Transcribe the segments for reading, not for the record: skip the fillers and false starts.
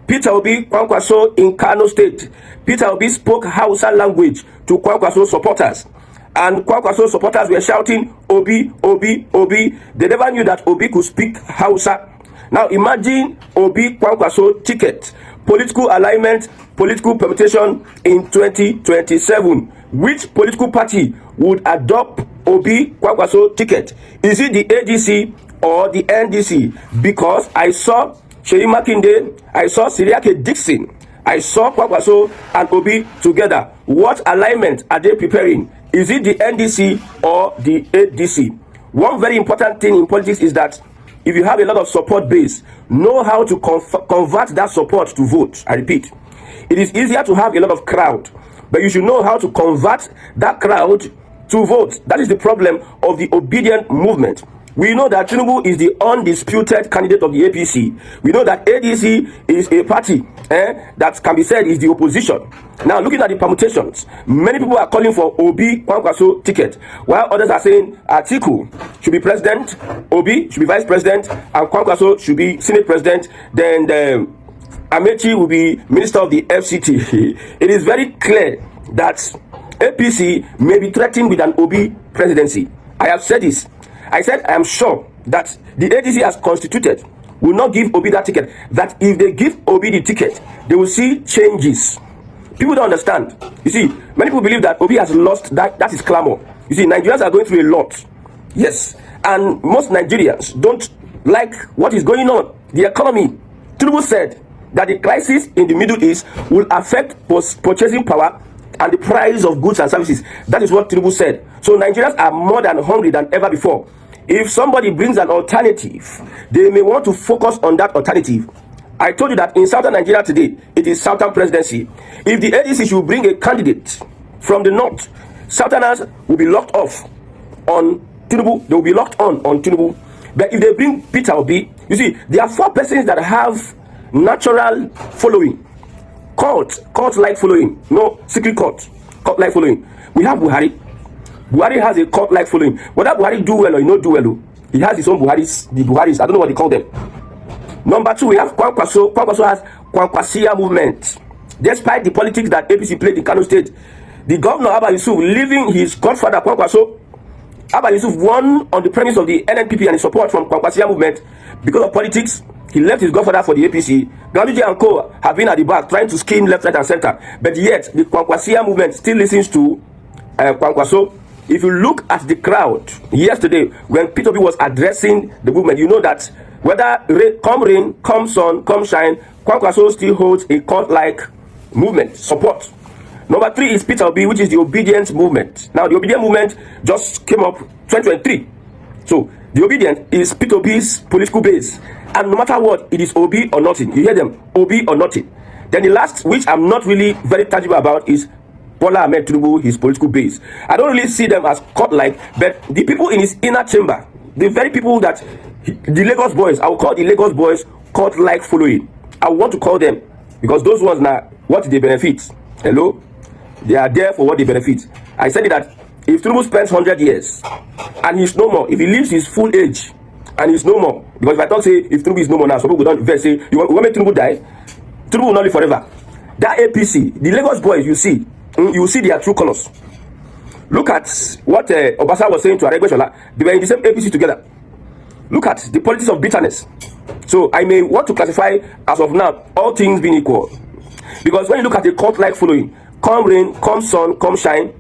Peter Obi, Kwankwaso in Kano State. Peter Obi spoke Hausa language to Kwankwaso supporters. And Kwankwaso supporters were shouting, Obi, Obi, Obi. They never knew that Obi could speak Hausa. Now imagine Obi Kwankwaso ticket, political alignment, political permutation in 2027. Which political party would adopt Obi Kwankwaso ticket? Is it the ADC or the NDC? Because I saw Sheyi Makinde, I saw Siriake Dixon, I saw Kwankwaso and Obi together. What alignment are they preparing? Is it the NDC or the ADC? One very important thing in politics is that if you have a lot of support base, know how to convert that support to vote. I repeat, it is easier to have a lot of crowd, but you should know how to convert that crowd to vote. That is the problem of the Obidient movement. We know that Tinubu is the undisputed candidate of the APC. We know that ADC is a party that can be said is the opposition. Now, looking at the permutations, many people are calling for Obi Kwankwaso ticket, while others are saying Atiku should be president, Obi should be vice president, and Kwankwaso should be senate president. Then Amechi will be minister of the FCT. It is very clear that APC may be threatened with an Obi presidency. I have said this. I said I am sure that the ADC as constituted will not give Obi that ticket. That if they give Obi the ticket, they will see changes. People don't understand. You see, many people believe that Obi has lost. That is clamor. You see, Nigerians are going through a lot. Yes. And most Nigerians don't like what is going on. The economy. Tinubu said that the crisis in the Middle East will affect purchasing power and the price of goods and services. That is what Tinubu said. So Nigerians are more than hungry than ever before. If somebody brings an alternative, they may want to focus on that alternative. I told you that in southern Nigeria today, it is southern presidency. If the ADC should bring a candidate from the north, southerners will be locked off on Tinubu. They will be locked on Tinubu. But if they bring Peter Obi, you see, there are 4 persons that have natural following. Cult-like following. No secret cult-like following. We have Buhari. Buhari has a cult-like following. Whether Buhari do well or he not do well, he has his own Buharis. The Buharis, I don't know what they call them. Number 2, we have Kwankwaso. Kwankwaso has Kwankwasiyya movement. Despite the politics that APC played in Kano State, the governor Abba Yusuf, leaving his godfather Kwankwaso, Abba Yusuf won on the premise of the NNPP and his support from Kwankwasiyya movement. Because of politics, he left his godfather for the APC. Ganduje and co have been at the back trying to scheme left, right, and center. But yet, the Kwankwasiyya movement still listens to Kwankwaso. If you look at the crowd yesterday when Peter Obi was addressing the movement, you know that whether rain, come sun, come shine, Kwankwaso still holds a cult-like movement support. Number 3 is Peter Obi, which is the Obidient movement. Now, the Obidient movement just came up 2023. So, the Obidient is Peter Obi's political base. And no matter what, it is Obi or nothing. You hear them, Obi or nothing. Then the last, which I'm not really very tangible about, is Bola Ahmed Tinubu, his political base. I don't really see them as cult-like, but the people in his inner chamber, the very people that, the Lagos boys, I will call the Lagos boys cult-like following. I want to call them, because those ones now, what they benefit? Hello? They are there for what they benefit. I said it that if Tinubu spends 100 years, and he's no more, if he lives his full age, and he's no more, because if I talk, say, if Tinubu is no more now, some people don't even say, you want to make Tinubu die? Tinubu will not live forever. That APC, the Lagos boys, you will see their true colors. Look at what Obasa was saying to Aregbesola. They were in the same APC together. Look at the politics of bitterness. So I may want to classify, as of now, all things being equal. Because when you look at the cult-like following, come rain, come sun, come shine,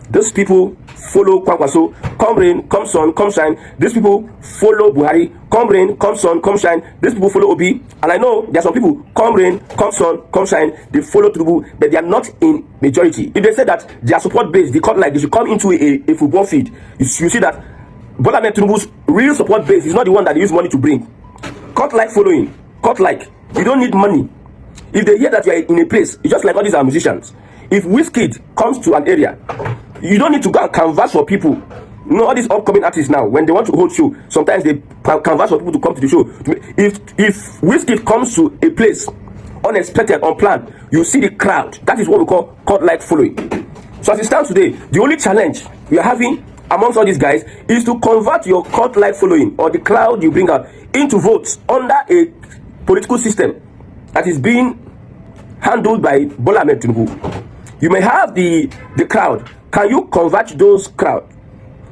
those people follow Kwankwaso. Come rain, come sun, come shine, these people follow Buhari. Come rain, come sun, come shine, these people follow Obi. And I know there are some people, come rain, come sun, come shine, they follow Tinubu, but they are not in majority. If they say that their support base, they cult-like, they should come into a football field, you see that Bola Ahmed Tinubu's real support base is not the one that they use money to bring. Cult-like following, cult-like, you don't need money. If they hear that you are in a place, it's just like all these are musicians. If Wizkid comes to an area, you don't need to go and canvas for people. You know, all these upcoming artists now, when they want to hold show, sometimes they canvas for people to come to the show. If Wizkid comes to a place, unexpected, unplanned, you see the crowd. That is what we call cult-like following. So as it stands today, the only challenge we are having amongst all these guys is to convert your cult-like following or the crowd you bring out into votes under a political system that is being handled by Bola Ahmed Tinubu. You may have the crowd. Can you convert those crowd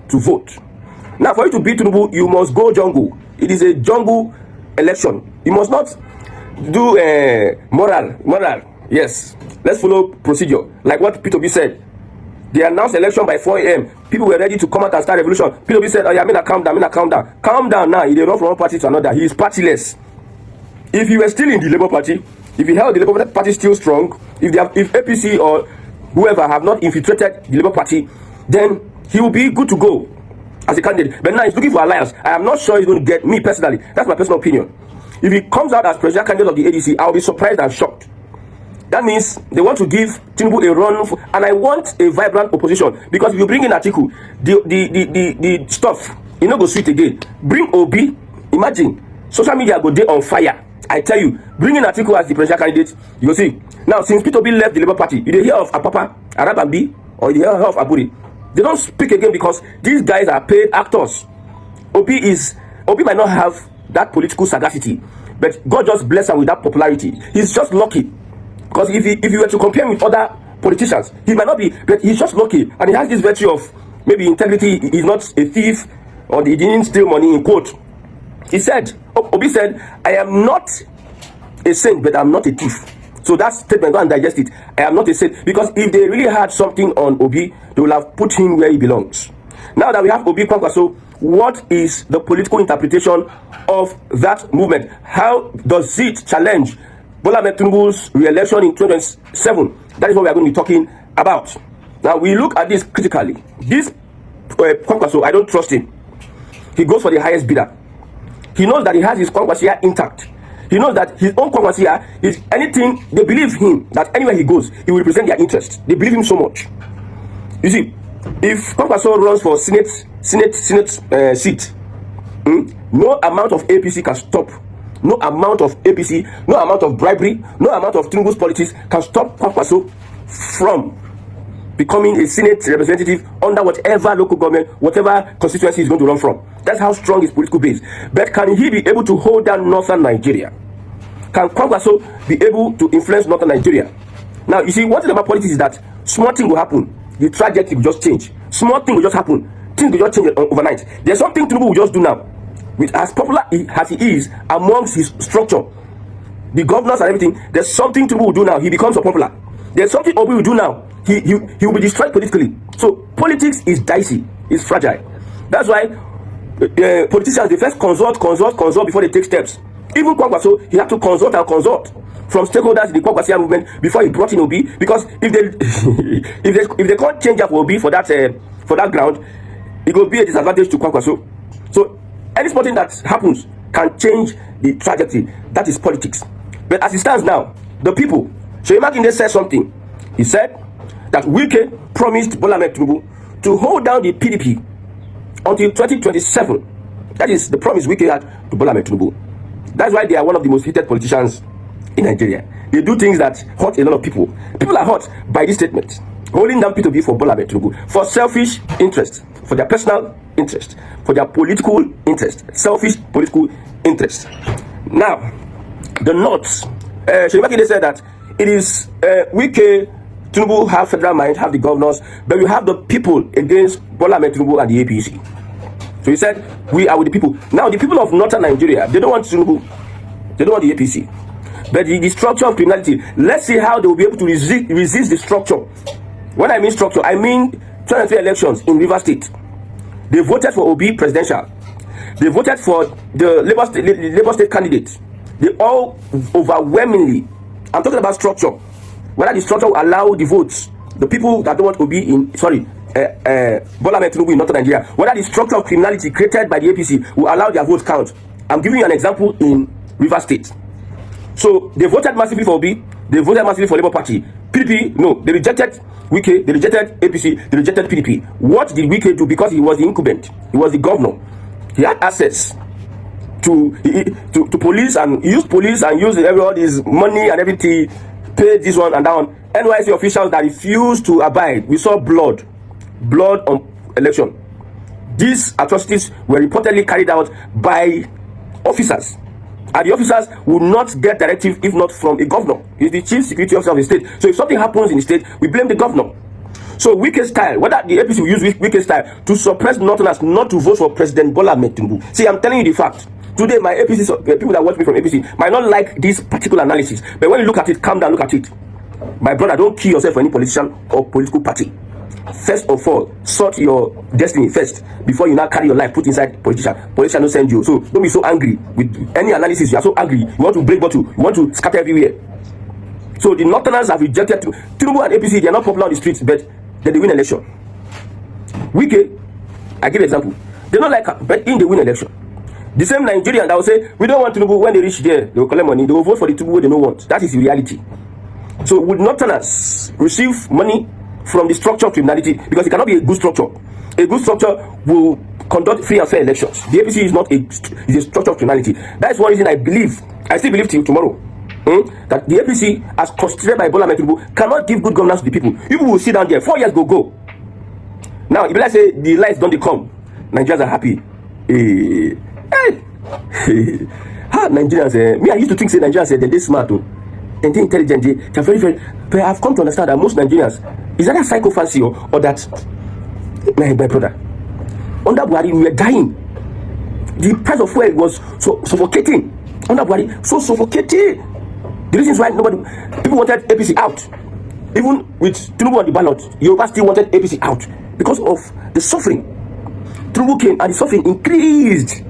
to vote? Now, for you to beat Tinubu, you must go jungle. It is a jungle election. You must not do moral. Yes, let's follow procedure. Like what P2B said. They announced election by 4 a.m. People were ready to come out and start revolution. P2B said, oh yeah, calm down. Calm down now. He run from one party to another. He is partyless. If he were still in the Labour Party, if he held the Labour Party still strong, if APC or whoever have not infiltrated the Labour Party, then he will be good to go as a candidate. But now he's looking for alliance. I am not sure he's going to get me personally. That's my personal opinion. If he comes out as presidential candidate of the ADC, I'll be surprised and shocked. That means they want to give Tinubu a run, and I want a vibrant opposition, because if you bring in Atiku, the stuff, you know, go sweet again. Bring Obi, imagine, social media go day on fire. I tell you, bring in Atiku as the presidential candidate, you will see. Now, since P2B left the Labour Party, you hear of Apapa, Arababi, or you hear of Aburi. They don't speak again because these guys are paid actors. Obi might not have that political sagacity, but God just bless him with that popularity. He's just lucky. Because if you were to compare him with other politicians, he might not be, but he's just lucky. And he has this virtue of maybe integrity. He's not a thief, or he didn't steal money, in quote. He said, Obi said, I am not a saint, but I'm not a thief. So that statement, go and digest it. I am not a saint. Because if they really had something on Obi, they will have put him where he belongs. Now that we have Obi Kwankwaso, what is the political interpretation of that movement? How does it challenge Bola Ahmed Tinubu's re-election in 2027? That is what we are going to be talking about. Now, we look at this critically. This Kwankwaso, I don't trust him. He goes for the highest bidder. He knows that he has his Kwankwasiyya intact. He knows that his own Kwankwasiyya is anything. They believe him that anywhere he goes, he will represent their interest. They believe him so much. You see, if Kwankwaso runs for Senate seat, no amount of APC can stop. No amount of APC, no amount of bribery, no amount of Tinubu's politics can stop Kwankwaso from becoming a Senate representative under whatever local government, whatever constituency he's going to run from. That's how strong his political base. But can he be able to hold down northern Nigeria? Can Kwankwaso be able to influence northern Nigeria? Now, you see, one thing about politics is that small thing will happen. The trajectory will just change. Small thing will just happen. Things will just change overnight. There's something Tinubu will just do now. With as popular as he is amongst his structure, the governors and everything, there's something Tinubu will do now. He becomes so popular. There's something Obi will do now. He will be destroyed politically. So politics is dicey, it's fragile. That's why politicians, they first consult before they take steps. Even Kwankwaso, he had to consult from stakeholders in the Kwankwasiyya movement before he brought in Obi, because if they can't change up Obi for that ground, it will be a disadvantage to Kwankwaso. So any small thing that happens can change the trajectory. That is politics. But as it stands now, the people, Seyi Makinde said something. He said that Wike promised Bola Ahmed Tinubu to hold down the PDP until 2027. That is the promise Wike had to Bola Ahmed Tinubu. That's why they are one of the most hated politicians in Nigeria. They do things that hurt a lot of people. People are hurt by this statement, holding down P2B for Bola Ahmed Tinubu for selfish interest, for their personal interest, for their political interest, selfish political interest. Now, the North, Seyi Makinde said that it is Wike, Tinubu have federal mind, have the governors, but we have the people against Bola Ahmed Tinubu and the APC. So he said, we are with the people. Now, the people of northern Nigeria, they don't want Tinubu, they don't want the APC. But the structure of criminality, let's see how they will be able to resist the structure. When I mean structure, I mean 2023 elections in Rivers State. They voted for Obi presidential. They voted for the Labour State candidate. They all overwhelmingly, I'm talking about structure, whether the structure will allow the votes, the people that don't want Obi in, Bola Ahmed Tinubu in northern Nigeria, whether the structure of criminality created by the APC will allow their votes count. I'm giving you an example in Rivers State. So they voted massively for Obi, they voted massively for Labour Party. PDP, no, they rejected Wike, they rejected APC, they rejected PDP. What did Wike do? Because he was the incumbent, he was the governor, he had access to police, and he used police and used all this money and everything, paid this one and that one. NYC officials that refused to abide. We saw blood on election. These atrocities were reportedly carried out by officers And the officers will not get directive if not from a governor. He's the chief security officer of the state. So if something happens in the state, we blame the governor. So Wike style, whether the APC will use Wike style to suppress Northerners not to vote for President Bola Ahmed Tinubu. See, I'm telling you the fact. Today, my APC, people that watch me from APC might not like this particular analysis. But when you look at it, calm down, look at it. My brother, don't kill yourself for any politician or political party. First of all, sort your destiny first before you now carry your life put inside politician. Politician don't send you. So don't be so angry with any analysis. You are so angry. You want to break bottle. You want to scatter everywhere. So the Northerners have rejected Tinubu and APC. They are not popular on the streets, but then they win election. Wike, I give an example. They don't like her, but in the win election. The same Nigerian that will say, we don't want Tinubu. When they reach there, they will collect money. They will vote for the Tinubu they don't want. That is the reality. So would Northerners receive money from the structure of criminality? Because it cannot be a good structure. A good structure will conduct free and fair elections. The APC is not is a structure of criminality. That is one reason I still believe till tomorrow, that the APC, as constituted by Bola Ahmed Tinubu, cannot give good governance to the people. People will sit down there. 4 years go. Now, if I say the lights don't come, Nigerians are happy. Nigerians, me, I used to think say Nigerians they're smart too. And they're intelligent, they're very, very. But I've come to understand that most Nigerians, is that a psychophancy or that, my brother, under Buhari, we were dying. The price of fuel was so suffocating. Under Buhari, so suffocating. The reasons why people wanted APC out. Even with Tinubu on the ballot, Yoruba still wanted APC out because of the suffering. Tinubu came and the suffering increased.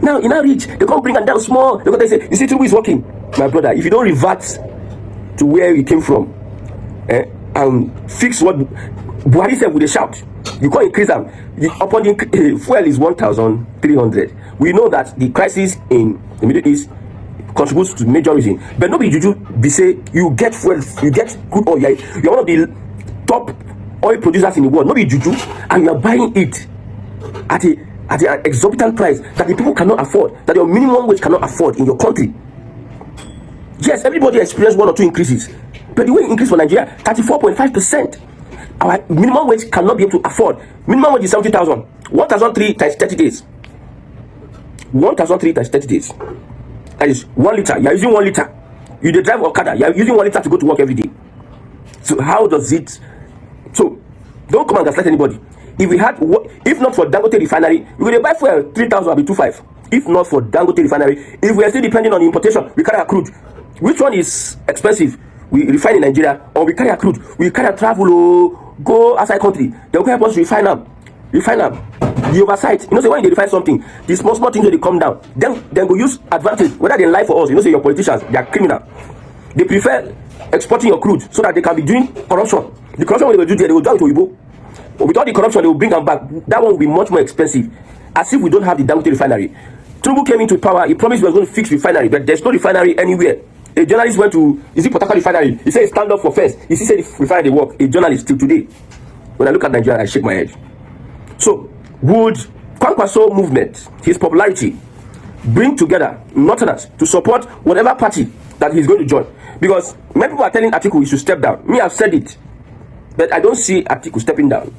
Now, in our reach, they can't bring them down small because they say, you see, Tinubu is working. My brother, if you don't revert to where you came from and fix what Buhari said with a shout, you can't increase them. Upon the fuel is 1,300. We know that the crisis in the Middle East contributes to major reason. But nobody juju be say you get fuel, you get good oil. You're one of the top oil producers in the world. Nobody juju, and you are buying it at an exorbitant price that the people cannot afford, that your minimum wage cannot afford in your country. Yes, everybody experienced 1 or 2 increases, but the way it increased for Nigeria, 34.5%. Our minimum wage cannot be able to afford. Minimum wage is 70,000. 1,003 times 30 days. 1,003 times 30 days. That is 1 liter. You are using 1 liter. You drive Okada. You are using 1 liter to go to work every day. So how does it? So don't come and gaslight anybody. If we had, if not for Dangote refinery, we would buy fuel 3,000 or be 2,500. If not for Dangote refinery, if we are still depending on importation, we carry a crude. Which one is expensive? We refine in Nigeria, or we carry a crude? We carry a travel, go outside country. They will help us refine them. The oversight. You know, say when they refine something, the small things they come down. Then go use advantage. Whether they lie for us, you know, say your politicians, they are criminal. They prefer exporting your crude so that they can be doing corruption. The corruption when they will do there, they will do it to Igbo. But without the corruption, they will bring them back. That one will be much more expensive. As if we don't have the Dangote refinery. Tinubu came into power. He promised he was going to fix refinery, but there's no refinery anywhere. A journalist went to, is it Port Harcourt refinery? He said stand up for first. He said the refinery work. A journalist till today. When I look at Nigeria, I shake my head. So would Kwankwaso movement, his popularity, bring together Northerners to support whatever party that he's going to join? Because many people are telling Atiku he should step down. Me, I've said it, but I don't see Atiku stepping down.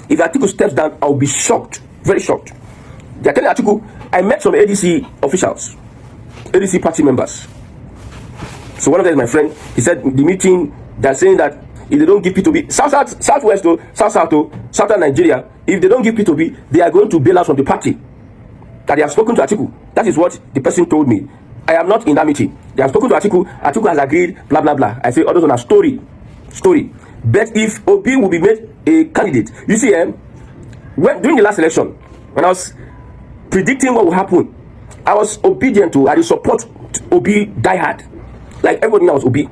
If Atiku steps down, I'll be shocked, very shocked. They're telling Atiku, I met some ADC officials, ADC party members. So one of them is my friend. He said the meeting, they're saying that if they don't give P2B, Southwest, Southern Nigeria, if they don't give P2B, they are going to bail out from the party. That they have spoken to Atiku. That is what the person told me. I am not in that meeting. They have spoken to Atiku. Atiku has agreed, blah, blah, blah. I say, others on a story. But if Obi will be made a candidate, you see, during the last election, when I was predicting what will happen, I was obedient to, I support Obi diehard. Like everybody knows Obi.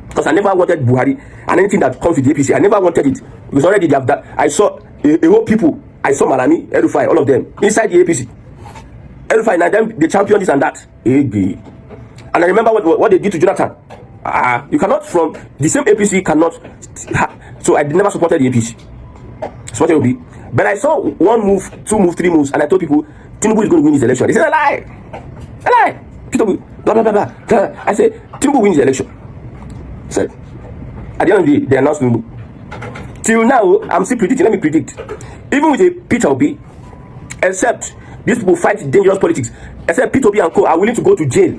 Because I never wanted Buhari and anything that comes with the APC. I never wanted it. Because already they have that. I saw a whole people. I saw Malami, Erufai, all of them inside the APC. Erufai, and them, they champion this and that. And I remember what they did to Jonathan. You cannot, from the same APC, cannot. So I never supported the APC. Supported Obi. But I saw 1 move, 2 moves, 3 moves, and I told people, Tinubu is going to win his election. They said, a lie. Tinubu, blah, blah, blah, blah. I said, Tinubu wins the election. Said, at the end of the day, they announced Tinubu. Till now, I'm still predicting. Let me predict. Even with a Peter Obi, except These people fight dangerous politics. Except P2B and co are willing to go to jail.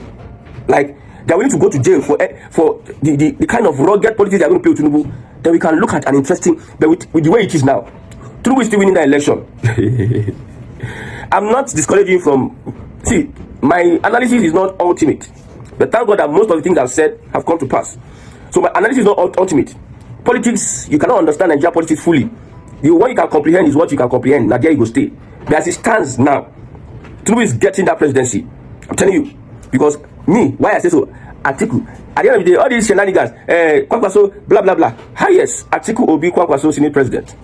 Like, they're willing to go to jail for the kind of rugged politics they're going to play with Tinubu. Then we can look at an interesting, but with the way it is now, Tinubu is still winning the election. I'm not discouraging from, see, my analysis is not ultimate. But thank God that most of the things I've said have come to pass. So my analysis is not ultimate. Politics, you cannot understand Nigerian politics fully. The one you can comprehend is what you can comprehend. Now there you go stay. But as it stands now, Tinubu is getting that presidency. I'm telling you. Because me, why I say so, Atiku, at the end of the day, all these shenanigans, Kwankwaso, blah, blah, blah. Yes, Atiku Obi Kwankwaso, Senate President.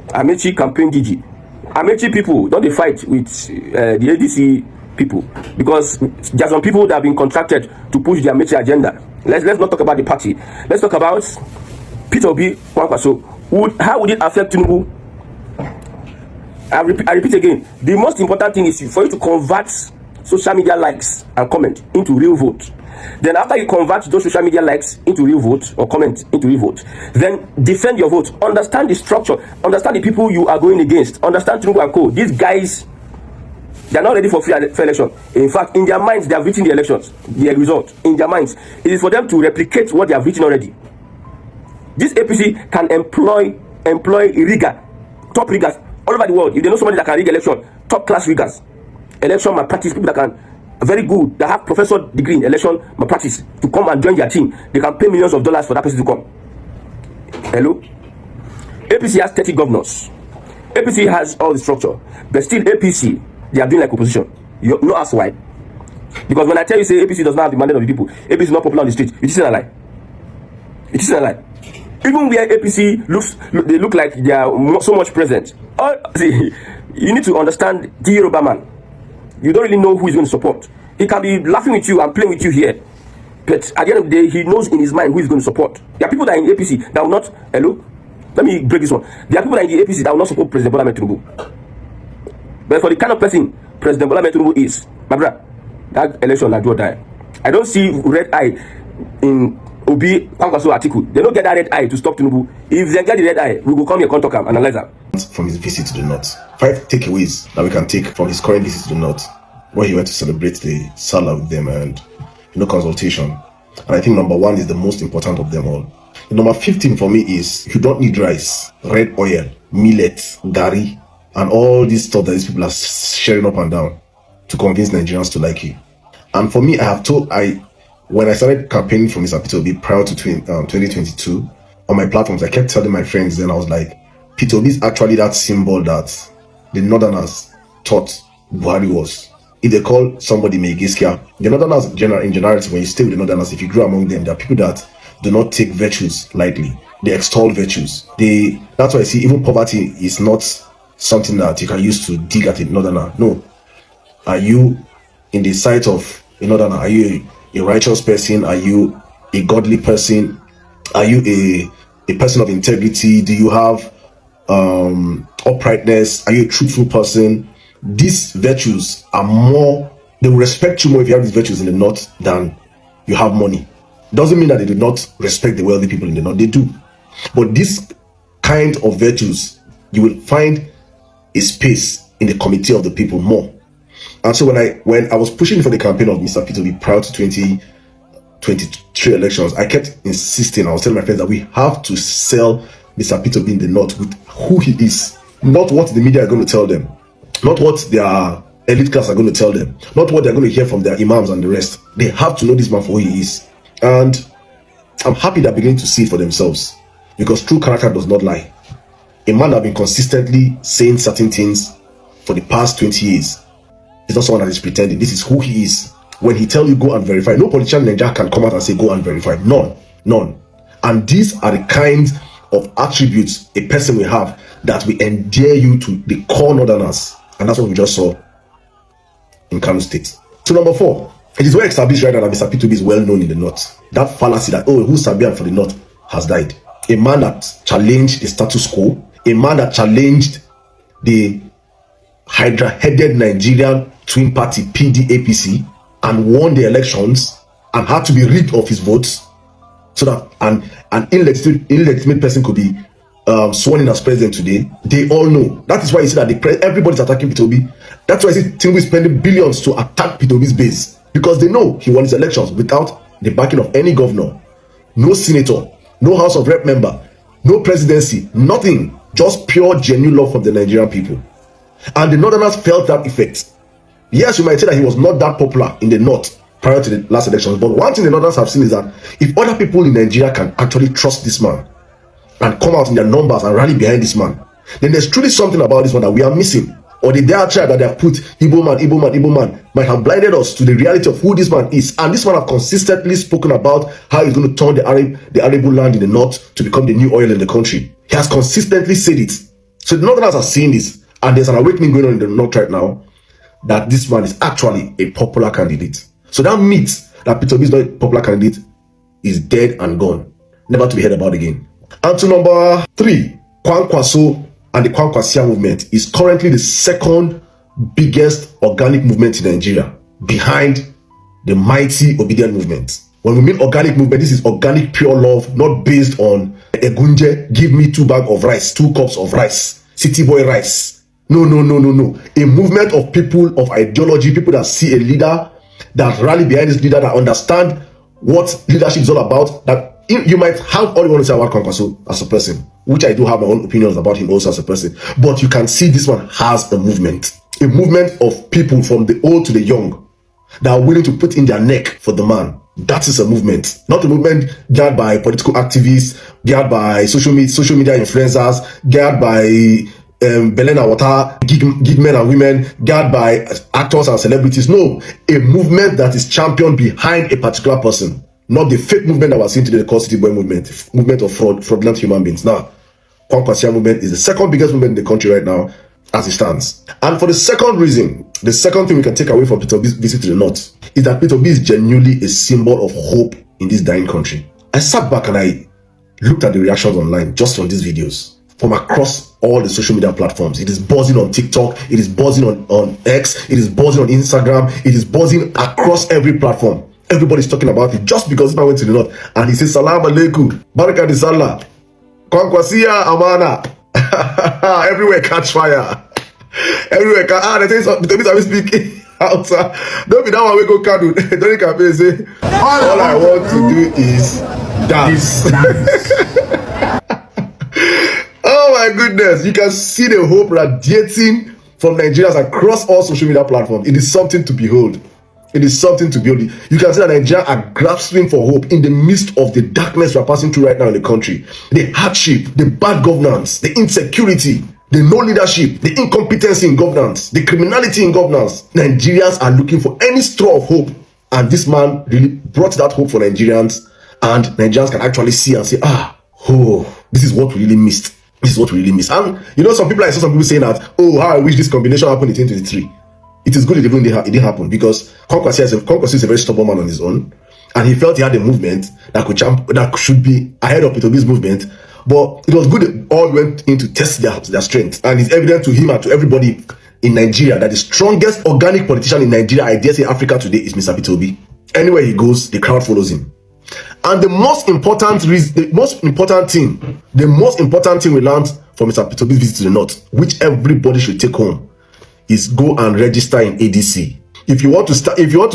Amechi campaign Gigi. Amechi people, don't they fight with the ADC people? Because there are some people that have been contracted to push the Amechi agenda. Let's not talk about the party. Let's talk about Peter Obi Kwankwaso. How would it affect Tinubu? I repeat again. The most important thing is for you to convert social media likes and comment into real vote. Then after you convert those social media likes into real vote or comment into real vote, then defend your vote. Understand the structure. Understand the people you are going against. Understand Tinubu and co. These guys, they are not ready for fair election. In fact, in their minds, they have written the elections, the result. In their minds, it is for them to replicate what they have written already. This APC can employ rigger, top riggers all over the world. If they know somebody that can rig election, top class riggers, election malpractice, people that can very good, that have professor degree in election malpractice to come and join their team. They can pay millions of dollars for that person to come. Hello? APC has 30 governors. APC has all the structure, but still APC, they are doing like opposition. You know ask why? Because when I tell you say APC does not have the mandate of the people, APC is not popular on the street, it isn't a lie. It isn't a lie. Even where APC they look like they are so much present. See, you need to understand the Yoruba man. You don't really know who he's going to support. He can be laughing with you and playing with you here, but at the end of the day, he knows in his mind who he's going to support. There are people that are in APC that will not. Hello, let me break this one. There are people that are in the APC that will not support President Bola Ahmed Tinubu. But for the kind of person President Bola Ahmed Tinubu is, my brother, that election na do or die. I don't see red eye in Obi Kwankwaso Atiku. They don't get that red eye to stop Tinubu. If they get the red eye, we will come here, come talk and analyze that. From his visit to the north, 5 takeaways that we can take from his current visit to the north, where he went to celebrate the Salah with them and consultation. And I think number 1 is the most important of them all. The number 15 for me is you don't need rice, red oil, millet, gari, and all this stuff that these people are sharing up and down to convince Nigerians to like you. And for me, when I started campaigning for Mr. Peter Obi prior to 2022 on my platforms, I kept telling my friends, then I was like, Peter Obi is actually that symbol that the Northerners thought Buhari was. If they call somebody Megiskia, the Northerners in generality, when you stay with the Northerners, if you grow among them, there are people that do not take virtues lightly. They extol virtues. That's why I see even poverty is not something that you can use to dig at a Northerner. No. Are you in the sight of a Northerner? Are you a righteous person? Are you a godly person? Are you a person of integrity? Do you have uprightness? Are you a truthful person? These virtues are more, they will respect you more if you have these virtues in the north than you have money. Doesn't mean that they do not respect the wealthy people in the north. They do. But this kind of virtues, you will find a space in the committee of the people more. And so when I was pushing for the campaign of Mr. Peter Obi prior to 2023 elections, I kept insisting, I was telling my friends that we have to sell Mr. Peter Obi in the north with who he is, not what the media are going to tell them, not what their elite class are going to tell them, not what they're going to hear from their imams and the rest. They have to know this man for who he is. And I'm happy they're beginning to see it for themselves, because true character does not lie. A man that has been consistently saying certain things for the past 20 years is not someone that is pretending. This is who he is. When he tells you go and verify, no politician in Nigeria can come out and say go and verify. None. And these are the kinds of attributes a person will have that will endear you to the core Northerners. And that's what we just saw in Kano State. So number 4, it is well established right now that Mr. P2B is well known in the north. That fallacy that, who's Sabian for the north has died. A man that challenged the status quo, a man that challenged the Hydra-headed Nigerian twin party PD-APC and won the elections and had to be rid of his votes so that an illegitimate person could be sworn in as president today, they all know. That is why you see that everybody's attacking Peter Obi. That's why you see Tinubu is spending billions to attack Peter Obi's base, because they know he won his elections without the backing of any governor, no senator, no House of Rep member, no presidency, nothing. Just pure, genuine love from the Nigerian people. And the Northerners felt that effect. Yes, you might say that he was not that popular in the North prior to the last elections, but one thing the Northerners have seen is that if other people in Nigeria can actually trust this man and come out in their numbers and rally behind this man, then there's truly something about this one that we are missing. Or the diatribe that they have put, Igbo man, might have blinded us to the reality of who this man is. And this man have consistently spoken about how he's going to turn the arable land in the North to become the new oil in the country. He has consistently said it. So the Northerners are seeing this, and there's an awakening going on in the North right now that this man is actually a popular candidate. So that myth that Peter Obi is not a popular candidate is dead and gone, never to be heard about again. And to number 3, Kwankwaso and the Kwankwasiyya movement is currently the second biggest organic movement in Nigeria, behind the mighty Obidient movement. When we mean organic movement, this is organic pure love, not based on Egunje, give me 2 bags of rice, 2 cups of rice, city boy rice. No. A movement of people of ideology, people that see a leader, that rally behind this leader, that understand what leadership is all about. That you might have all you want to say about Kwankwaso as a person, which I do have my own opinions about him also as a person, but you can see this one has a movement of people from the old to the young that are willing to put in their neck for the man. That is a movement, not a movement geared by political activists, geared by social media influencers, geared by Belena Water, gig men and women, geared by actors and celebrities. No, a movement that is championed behind a particular person, not the fake movement that was seen today, the City Boy movement of fraudulent human beings. Now, Kwankwasiyya movement is the second biggest movement in the country right now as it stands. And for the second reason, the second thing we can take away from Peter Obi's visit to the North is that Peter Obi is genuinely a symbol of hope in this dying country. I sat back and I looked at the reactions online just on these videos from across all the social media platforms. It is buzzing on TikTok, it is buzzing on X, it is buzzing on Instagram, it is buzzing across every platform. Everybody's talking about it just because this man went to the North and he says, Salam alaikum, Baraka di Salah, Kwankwasiyya Amana. Everywhere catch fire. Everywhere they say something speaking out. Don't be that one we go Kano. Don't campaign say all I want to do is dance. Oh my goodness, you can see the hope radiating from Nigerians across all social media platforms. It is something to behold. It is something to behold. You can see that Nigerians are grasping for hope in the midst of the darkness we are passing through right now in the country. The hardship, the bad governance, the insecurity, the no leadership, the incompetency in governance, the criminality in governance. Nigerians are looking for any straw of hope. And this man really brought that hope for Nigerians. And Nigerians can actually see and say, this is what we really missed. This is what we really missed. And you know, I saw some people saying that, how I wish this combination happened in 2023. It is good it didn't happen, because Kwankwaso is a very stubborn man on his own, and he felt he had a movement that should be ahead of Peter Obi's movement. But it was good that all went in to test their strength, and it's evident to him and to everybody in Nigeria that the strongest organic politician in Nigeria, I dare say Africa today, is Mr. Peter Obi. Anywhere he goes, the crowd follows him. And the most important thing we learned from Mr. Peter Obi's visit to the North, which everybody should take home, is go and register in ADC. If you want to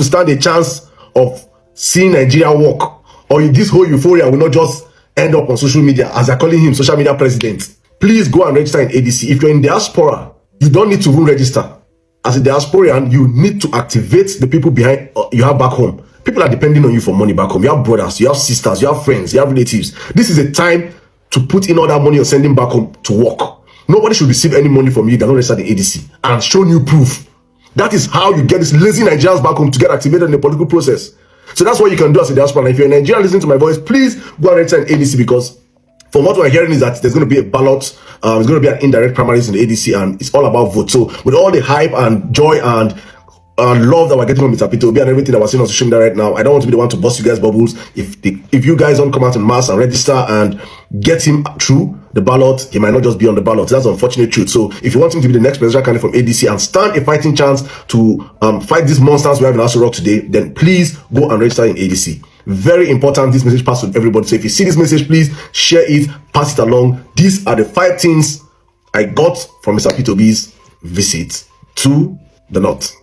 stand a chance of seeing Nigeria work, or this whole euphoria will not just end up on social media, as they're calling him social media president, please go and register in ADC. If you're in diaspora, you don't need to even register. As a diasporian, you need to activate the people behind you have back home. People are depending on you for money back home. You have brothers, you have sisters, you have friends, you have relatives. This is a time to put in all that money you're sending back home to work. Nobody should receive any money from you that don't register in ADC and show you proof. That is how you get these lazy Nigerians back home to get activated in the political process. So that's what you can do as a diaspora. And if you're a Nigerian listening to my voice, please go and register in ADC, because from what we're hearing is that there's going to be a ballot, there's going to be an indirect primaries in the ADC, and it's all about vote. So with all the hype and joy and love that we're getting from Mr. Peter Obi and everything that we're seeing on social media right now, I don't want to be the one to bust you guys bubbles. If you guys don't come out in mass and register and get him through the ballot, he might not just be on the ballot. That's the unfortunate truth. So if you want him to be the next presidential candidate from ADC and stand a fighting chance to fight these monsters we have in Aso Rock today, then please go and register in ADC. Very important. This message pass to everybody. So if you see this message, please share it, pass it along. These are the 5 things I got from Mr. P2B's visit to the North.